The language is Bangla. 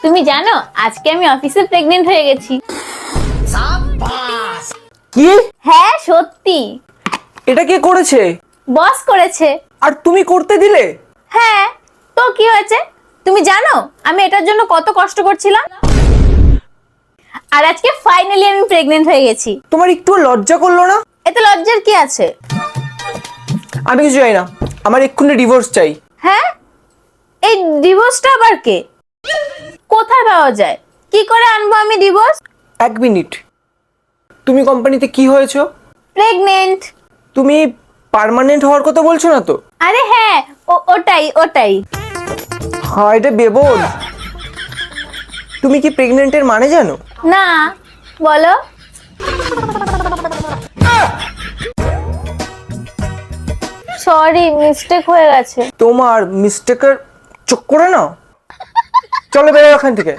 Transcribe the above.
তুমি জানো আজকে আমি অফিসে প্রেগন্যান্ট হয়ে গেছি। কি? হ্যাঁ সত্যি। এটা কে করেছে? বস করেছে। আর তুমি করতে দিলে? হ্যাঁ, তো কি হয়েছে? তুমি জানো আমি এটার জন্য কত কষ্ট করছিলাম। আর আজকে ফাইনালি আমি প্রেগন্যান্ট হয়ে গেছি। তোমার একটু লজ্জা করলো না? এতে লজ্জার কি আছে? আমি কিছু চাই না, আমার এক্ষুনি ডিভোর্স চাই। হ্যাঁ, এই ডিভোর্সটা আবার কে? কোথায় পাওয়া যায়? কি করে আনবো আমি ডিভোর্স? এক মিনিট, তুমি কোম্পানিতে কি হয়েছো? প্রেগন্যান্ট। তুমি পার্মানেন্ট হওয়ার কথা বলছো না তো? আরে হ্যাঁ, ওটাই। হ্যাঁ, এটা বেবোধ। তুমি কি প্রেগনেন্টের মানে জানো? না, বলো। সরি, মিস্টেক হয়ে গেছে। তোমার মিস্টেকের চক্করে না, চলো বেরো এখান থেকে।